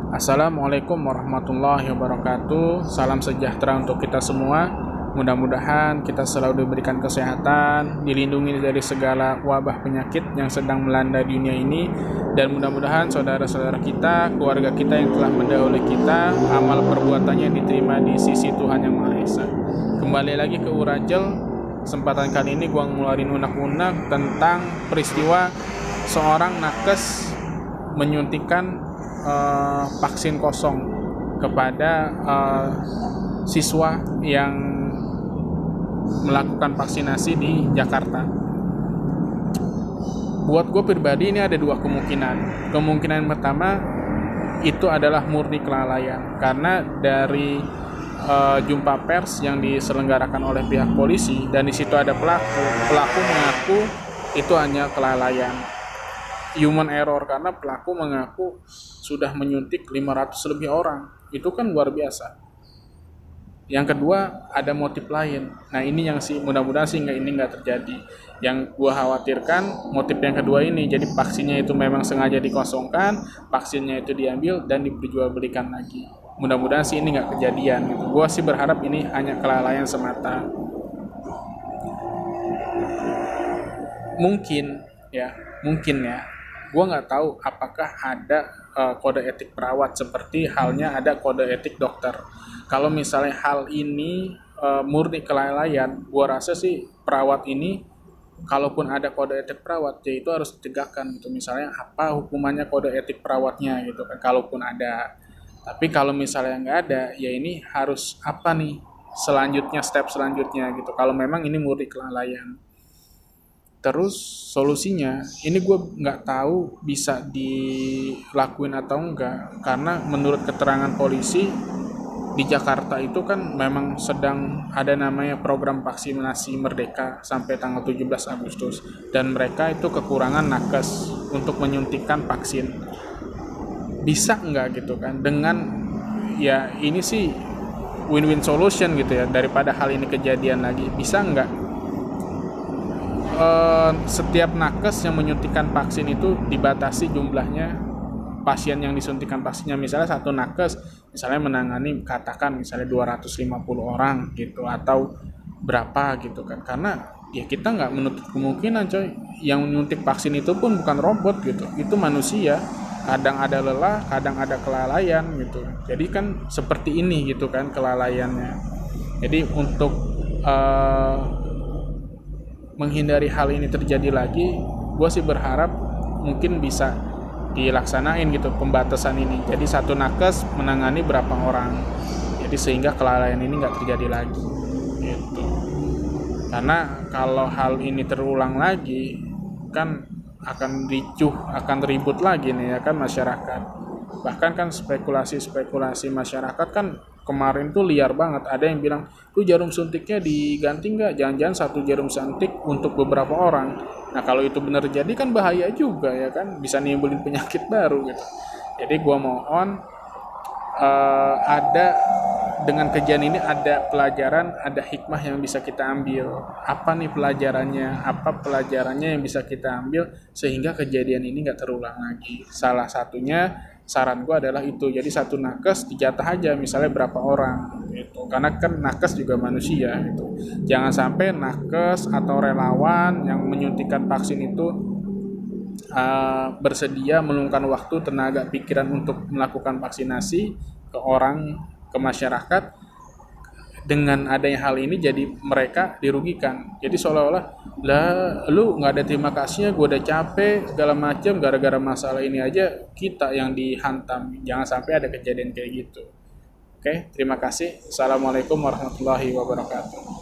Assalamualaikum warahmatullahi wabarakatuh. Salam sejahtera untuk kita semua. Mudah-mudahan kita selalu diberikan kesehatan, dilindungi dari segala wabah penyakit yang sedang melanda dunia ini, dan mudah-mudahan saudara-saudara kita, keluarga kita yang telah mendahului kita, amal perbuatannya diterima di sisi Tuhan Yang Maha Esa. Kembali lagi ke Urajel. Kesempatan kali ini gua ngeluarin unek-unek tentang peristiwa seorang nakes menyuntikkan vaksin kosong kepada siswa yang melakukan vaksinasi di Jakarta. Buat gue pribadi ini ada dua kemungkinan. Kemungkinan pertama itu adalah murni kelalaian, karena dari jumpa pers yang diselenggarakan oleh pihak polisi dan di situ ada pelaku mengaku itu hanya kelalaian, human error, karena pelaku mengaku sudah menyuntik 500 lebih orang. Itu kan luar biasa. Yang kedua, ada motif lain. Nah, ini yang mudah-mudahan ini nggak terjadi. Yang gua khawatirkan motif yang kedua ini, jadi vaksinnya itu memang sengaja dikosongkan, vaksinnya itu diambil dan diperjualbelikan lagi. Mudah-mudahan ini nggak kejadian gitu. Gua berharap ini hanya kelalaian semata. Mungkin ya. Gue nggak tahu apakah ada kode etik perawat seperti halnya ada kode etik dokter. Kalau misalnya hal ini murni kelalaian, gue rasa perawat ini, kalaupun ada kode etik perawat, ya itu harus ditegakkan gitu. Misalnya apa hukumannya kode etik perawatnya gitu kan, kalaupun ada. Tapi kalau misalnya nggak ada, ya ini harus apa nih step selanjutnya gitu. Kalau memang ini murni kelalaian. Terus solusinya, ini gue nggak tahu bisa dilakuin atau enggak, karena menurut keterangan polisi di Jakarta itu kan memang sedang ada namanya program vaksinasi Merdeka sampai tanggal 17 Agustus, dan mereka itu kekurangan nakes untuk menyuntikkan vaksin. Bisa enggak gitu kan, dengan ya ini win-win solution gitu ya, daripada hal ini kejadian lagi. Bisa enggak setiap nakes yang menyuntikkan vaksin itu dibatasi jumlahnya pasien yang disuntikan vaksinnya. Misalnya satu nakes misalnya menangani katakan misalnya 250 orang gitu, atau berapa gitu kan, karena ya kita nggak menutup kemungkinan yang menyuntik vaksin itu pun bukan robot gitu, itu manusia, kadang ada lelah, kadang ada kelalaian gitu. Jadi kan seperti ini gitu kan kelalaiannya. Jadi untuk menghindari hal ini terjadi lagi, gue berharap mungkin bisa dilaksanain gitu pembatasan ini. Jadi satu nakes menangani berapa orang, jadi sehingga kelalaian ini nggak terjadi lagi gitu. Karena kalau hal ini terulang lagi kan akan ricuh, akan ribut lagi nih ya kan masyarakat. Bahkan kan spekulasi masyarakat kan kemarin tuh liar banget. Ada yang bilang, tuh jarum suntiknya diganti nggak? Jangan-jangan satu jarum suntik untuk beberapa orang. Nah kalau itu benar jadi kan bahaya juga ya kan, bisa nimbulin penyakit baru gitu. Jadi gua mohon ada dengan kejadian ini ada pelajaran, ada hikmah yang bisa kita ambil. Apa nih pelajarannya? Apa pelajarannya yang bisa kita ambil sehingga kejadian ini nggak terulang lagi? Salah satunya saran gue adalah itu. Jadi satu nakes dijatah aja misalnya berapa orang gitu. Karena kan nakes juga manusia gitu. Jangan sampai nakes atau relawan yang menyuntikkan vaksin itu bersedia meluangkan waktu, tenaga, pikiran untuk melakukan vaksinasi ke masyarakat. Dengan adanya hal ini jadi mereka dirugikan. Jadi seolah-olah lu nggak ada terima kasihnya, gue udah capek segala macam, gara-gara masalah ini aja kita yang dihantam. Jangan sampai ada kejadian kayak gitu. Oke, terima kasih. Assalamualaikum warahmatullahi wabarakatuh.